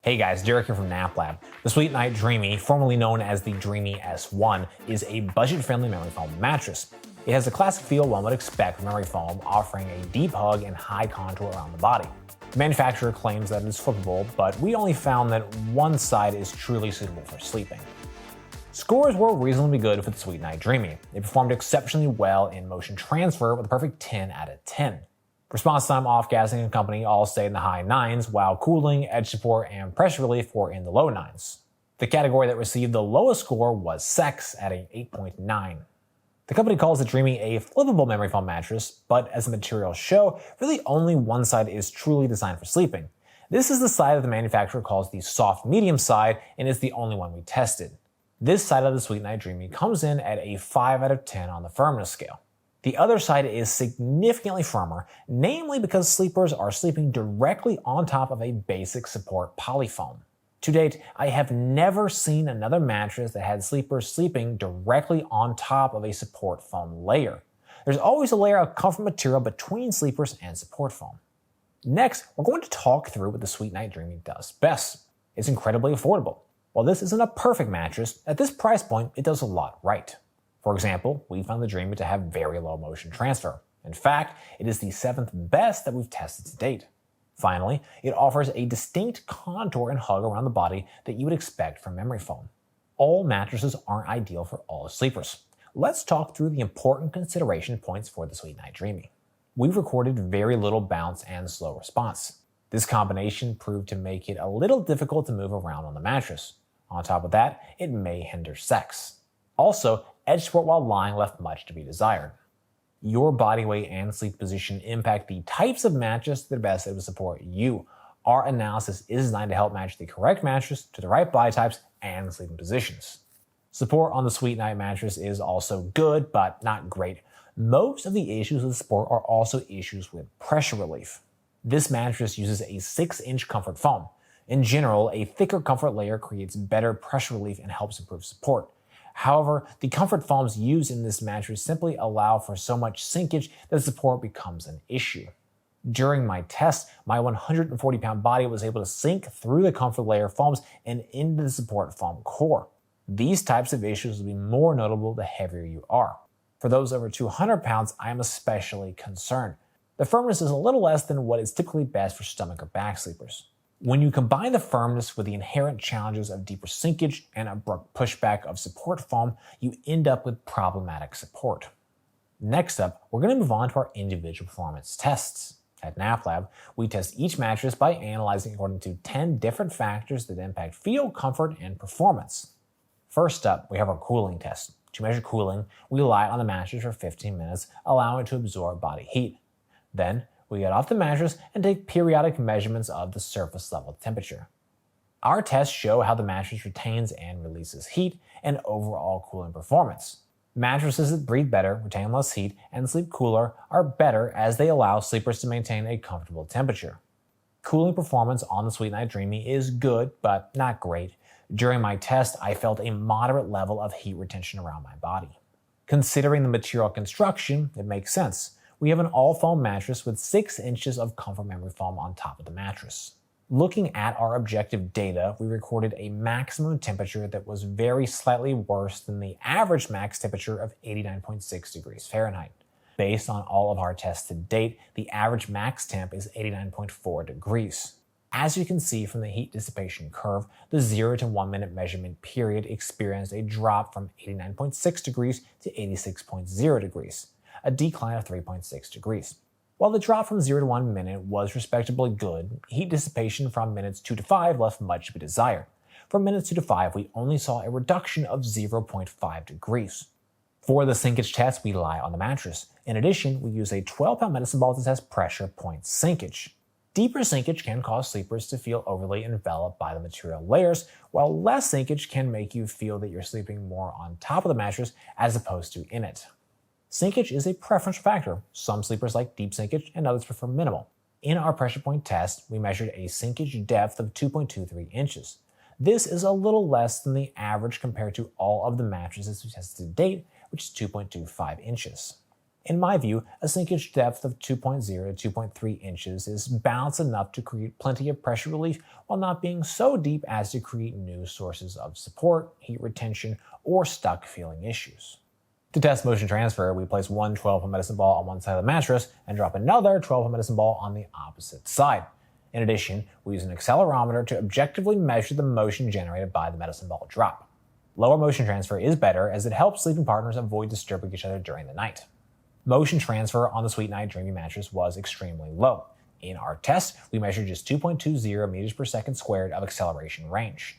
Hey guys, Derek here from NapLab. The SweetNight Dreamy, formerly known as the Dreamy S1, is a budget-friendly memory foam mattress. It has the classic feel one would expect from memory foam, offering a deep hug and high contour around the body. The manufacturer claims that it is flippable, but we only found that one side is truly suitable for sleeping. Scores were reasonably good for the SweetNight Dreamy. It performed exceptionally well in motion transfer with a perfect 10 out of 10. Response time, off-gassing, and company all stayed in the high 9s, while cooling, edge support, and pressure relief were in the low 9s. The category that received the lowest score was sex at an 8.9. The company calls the Dreamy a flippable memory foam mattress, but as the materials show, really only one side is truly designed for sleeping. This is the side that the manufacturer calls the soft medium side, and is the only one we tested. This side of the SweetNight Dreamy comes in at a 5 out of 10 on the firmness scale. The other side is significantly firmer, namely because sleepers are sleeping directly on top of a basic support polyfoam. To date, I have never seen another mattress that had sleepers sleeping directly on top of a support foam layer. There's always a layer of comfort material between sleepers and support foam. Next, we're going to talk through what the SweetNight Dreamy does best. It's incredibly affordable. While this isn't a perfect mattress, at this price point, it does a lot right. For example, we found the Dreamy to have very low motion transfer. In fact, it is the 7th best that we've tested to date. Finally, it offers a distinct contour and hug around the body that you would expect from memory foam. All mattresses aren't ideal for all sleepers. Let's talk through the important consideration points for the SweetNight Dreamy. We've recorded very little bounce and slow response. This combination proved to make it a little difficult to move around on the mattress. On top of that, it may hinder sex. Also, edge support while lying left much to be desired. Your body weight and sleep position impact the types of mattress that are best able to support you. Our analysis is designed to help match the correct mattress to the right body types and sleeping positions. Support on the SweetNight mattress is also good, but not great. Most of the issues with support are also issues with pressure relief. This mattress uses a 6-inch comfort foam. In general, a thicker comfort layer creates better pressure relief and helps improve support. However, the comfort foams used in this mattress simply allow for so much sinkage that support becomes an issue. During my test, my 140-pound body was able to sink through the comfort layer foams and into the support foam core. These types of issues will be more notable the heavier you are. For those over 200 pounds, I am especially concerned. The firmness is a little less than what is typically best for stomach or back sleepers. When you combine the firmness with the inherent challenges of deeper sinkage and abrupt pushback of support foam, you end up with problematic support. Next up, we're going to move on to our individual performance tests. At NapLab, we test each mattress by analyzing according to 10 different factors that impact feel, comfort, and performance. First up, we have our cooling test. To measure cooling, we lie on the mattress for 15 minutes, allowing it to absorb body heat. Then, we get off the mattress and take periodic measurements of the surface level temperature. Our tests show how the mattress retains and releases heat and overall cooling performance. Mattresses that breathe better, retain less heat, and sleep cooler are better as they allow sleepers to maintain a comfortable temperature. Cooling performance on the SweetNight Dreamy is good, but not great. During my test, I felt a moderate level of heat retention around my body. Considering the material construction, it makes sense. We have an all-foam mattress with 6 inches of comfort memory foam on top of the mattress. Looking at our objective data, we recorded a maximum temperature that was very slightly worse than the average max temperature of 89.6 degrees Fahrenheit. Based on all of our tests to date, the average max temp is 89.4 degrees. As you can see from the heat dissipation curve, the 0 to 1 minute measurement period experienced a drop from 89.6 degrees to 86.0 degrees. A decline of 3.6 degrees. While the drop from 0 to 1 minute was respectably good, heat dissipation from minutes 2 to 5 left much to be desired. From minutes 2 to 5, we only saw a reduction of 0.5 degrees. For the sinkage test, we lie on the mattress. In addition, we use a 12-pound medicine ball to test pressure point sinkage. Deeper sinkage can cause sleepers to feel overly enveloped by the material layers, while less sinkage can make you feel that you're sleeping more on top of the mattress as opposed to in it. Sinkage is a preferential factor. Some sleepers like deep sinkage and others prefer minimal. In our pressure point test, we measured a sinkage depth of 2.23 inches. This is a little less than the average compared to all of the mattresses we tested to date, which is 2.25 inches. In my view, a sinkage depth of 2.0 to 2.3 inches is balanced enough to create plenty of pressure relief while not being so deep as to create new sources of support, heat retention, or stuck feeling issues. To test motion transfer, we place one 12-foot medicine ball on one side of the mattress and drop another 12-foot medicine ball on the opposite side. In addition, we use an accelerometer to objectively measure the motion generated by the medicine ball drop. Lower motion transfer is better as it helps sleeping partners avoid disturbing each other during the night. Motion transfer on the SweetNight Dreamy mattress was extremely low. In our test, we measured just 2.20 meters per second squared of acceleration range.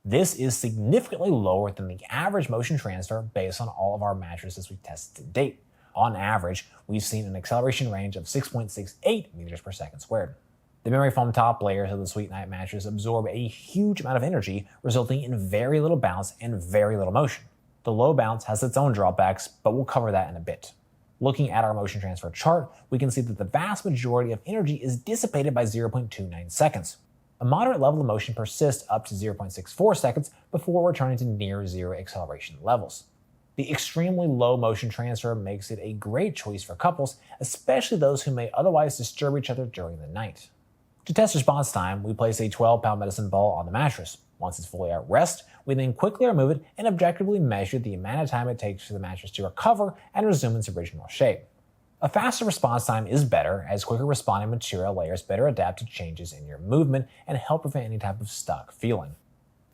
This is significantly lower than the average motion transfer based on all of our mattresses we've tested to date. On average, we've seen an acceleration range of 6.68 meters per second squared. The memory foam top layers of the SweetNight mattress absorb a huge amount of energy, resulting in very little bounce and very little motion. The low bounce has its own drawbacks, but we'll cover that in a bit. Looking at our motion transfer chart, we can see that the vast majority of energy is dissipated by 0.29 seconds. A moderate level of motion persists up to 0.64 seconds before returning to near zero acceleration levels. The extremely low motion transfer makes it a great choice for couples, especially those who may otherwise disturb each other during the night. To test response time, we place a 12-pound medicine ball on the mattress. Once it's fully at rest, we then quickly remove it and objectively measure the amount of time it takes for the mattress to recover and resume its original shape. A faster response time is better, as quicker responding material layers better adapt to changes in your movement and help prevent any type of stuck feeling.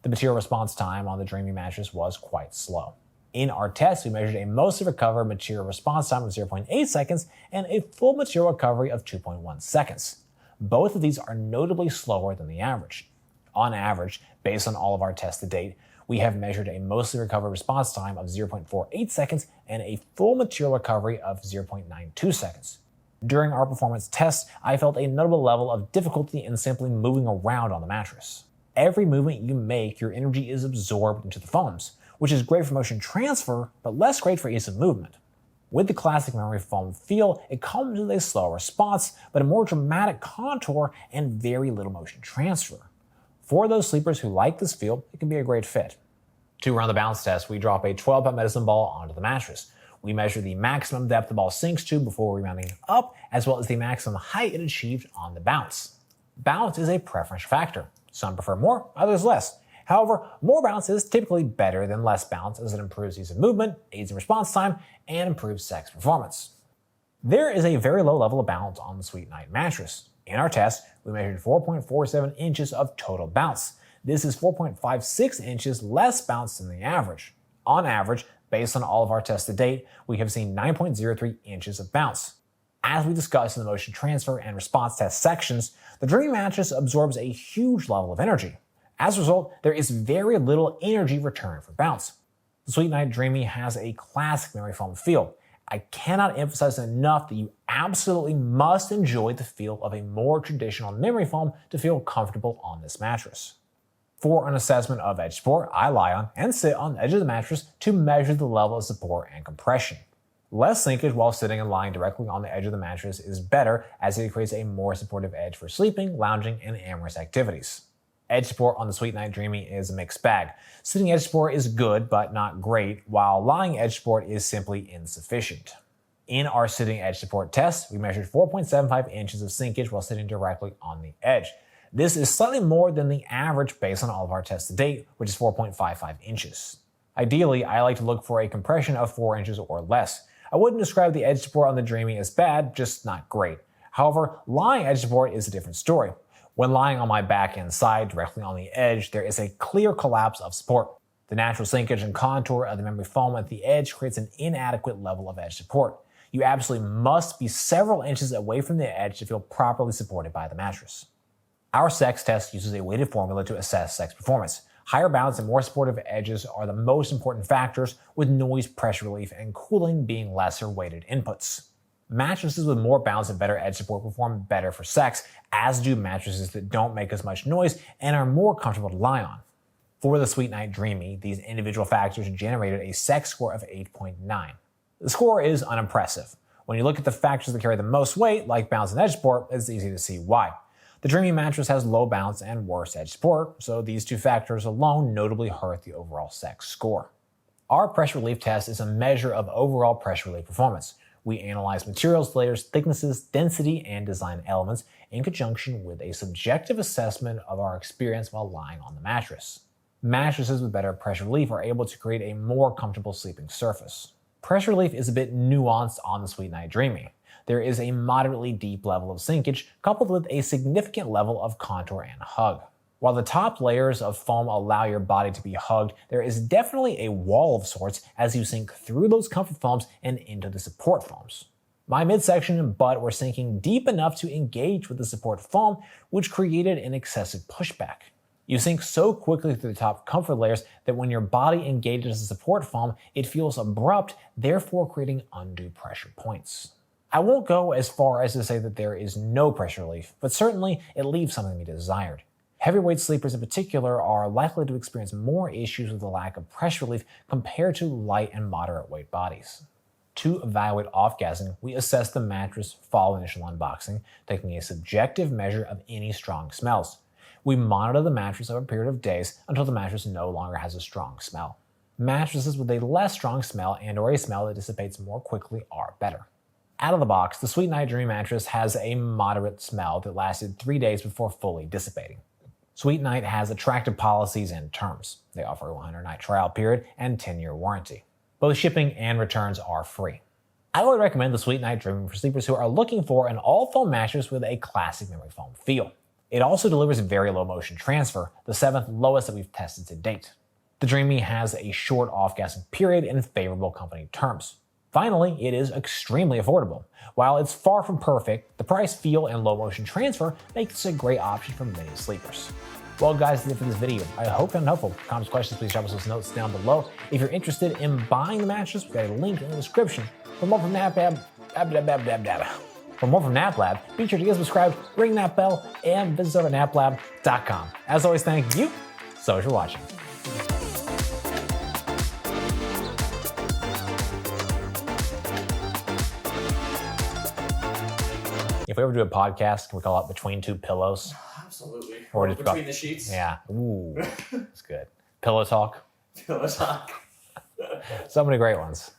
The material response time on the Dreamy mattress was quite slow. In our test, we measured a mostly recovered material response time of 0.8 seconds and a full material recovery of 2.1 seconds. Both of these are notably slower than the average. On average, based on all of our tests to date, we have measured a mostly recovered response time of 0.48 seconds and a full material recovery of 0.92 seconds. During our performance tests, I felt a notable level of difficulty in simply moving around on the mattress. Every movement you make, your energy is absorbed into the foams, which is great for motion transfer, but less great for ease of movement. With the classic memory foam feel, it comes with a slow response, but a more dramatic contour and very little motion transfer. For those sleepers who like this feel, it can be a great fit. To run the bounce test, we drop a 12-pound medicine ball onto the mattress. We measure the maximum depth the ball sinks to before rebounding it up, as well as the maximum height it achieved on the bounce. Bounce is a preference factor. Some prefer more, others less. However, more bounce is typically better than less bounce as it improves ease of movement, aids in response time, and improves sex performance. There is a very low level of bounce on the SweetNight mattress. In our test, we measured 4.47 inches of total bounce. This is 4.56 inches less bounce than the average. On average, based on all of our tests to date, we have seen 9.03 inches of bounce. As we discussed in the motion transfer and response test sections, the Dreamy mattress absorbs a huge level of energy. As a result, there is very little energy return for bounce. The SweetNight Dreamy has a classic memory foam feel. I cannot emphasize enough that you absolutely must enjoy the feel of a more traditional memory foam to feel comfortable on this mattress. For an assessment of edge support, I lie on and sit on the edge of the mattress to measure the level of support and compression. Less sinkage while sitting and lying directly on the edge of the mattress is better, as it creates a more supportive edge for sleeping, lounging, and amorous activities. Edge support on the SweetNight Dreamy is a mixed bag. Sitting edge support is good, but not great, while lying edge support is simply insufficient. In our sitting edge support test, we measured 4.75 inches of sinkage while sitting directly on the edge. This is slightly more than the average based on all of our tests to date, which is 4.55 inches. Ideally, I like to look for a compression of 4 inches or less. I wouldn't describe the edge support on the Dreamy as bad, just not great. However, lying edge support is a different story. When lying on my back and side directly on the edge, there is a clear collapse of support. The natural sinkage and contour of the memory foam at the edge creates an inadequate level of edge support. You absolutely must be several inches away from the edge to feel properly supported by the mattress. Our sex test uses a weighted formula to assess sex performance. Higher bounce and more supportive edges are the most important factors, with noise, pressure relief, and cooling being lesser weighted inputs. Mattresses with more bounce and better edge support perform better for sex, as do mattresses that don't make as much noise and are more comfortable to lie on. For the SweetNight Dreamy, these individual factors generated a sex score of 8.9. The score is unimpressive. When you look at the factors that carry the most weight, like bounce and edge support, it's easy to see why. The Dreamy mattress has low bounce and worse edge support, so these two factors alone notably hurt the overall sex score. Our pressure relief test is a measure of overall pressure relief performance. We analyze materials, layers, thicknesses, density, and design elements in conjunction with a subjective assessment of our experience while lying on the mattress. Mattresses with better pressure relief are able to create a more comfortable sleeping surface. Pressure relief is a bit nuanced on the SweetNight Dreamy. There is a moderately deep level of sinkage coupled with a significant level of contour and hug. While the top layers of foam allow your body to be hugged, there is definitely a wall of sorts as you sink through those comfort foams and into the support foams. My midsection and butt were sinking deep enough to engage with the support foam, which created an excessive pushback. You sink so quickly through the top comfort layers that when your body engages the support foam, it feels abrupt, therefore creating undue pressure points. I won't go as far as to say that there is no pressure relief, but certainly it leaves something to be desired. Heavyweight sleepers in particular are likely to experience more issues with the lack of pressure relief compared to light and moderate weight bodies. To evaluate off-gassing, we assess the mattress following initial unboxing, taking a subjective measure of any strong smells. We monitor the mattress over a period of days until the mattress no longer has a strong smell. Mattresses with a less strong smell and/or a smell that dissipates more quickly are better. Out of the box, the SweetNight Dreamy mattress has a moderate smell that lasted 3 days before fully dissipating. SweetNight has attractive policies and terms. They offer a 100-night trial period and 10-year warranty. Both shipping and returns are free. I would recommend the SweetNight Dreamy for sleepers who are looking for an all-foam mattress with a classic memory foam feel. It also delivers very low motion transfer, the 7th lowest that we've tested to date. The Dreamy has a short off-gassing period and favorable company terms. Finally, it is extremely affordable. While it's far from perfect, the price, feel, and low motion transfer makes this a great option for many sleepers. Well guys, that's it for this video. I hope you found it helpful. Comments, questions, please drop us those notes down below. If you're interested in buying the mattress, we've got a link in the description. For more from NapLab, be sure to get subscribed, ring that bell, and visit us over at naplab.com. As always, thank you so much for watching. If we ever do a podcast, can we call it Between Two Pillows? Absolutely. Or just Between the sheets. Yeah. Ooh, that's good. Pillow talk. Pillow talk. So many great ones.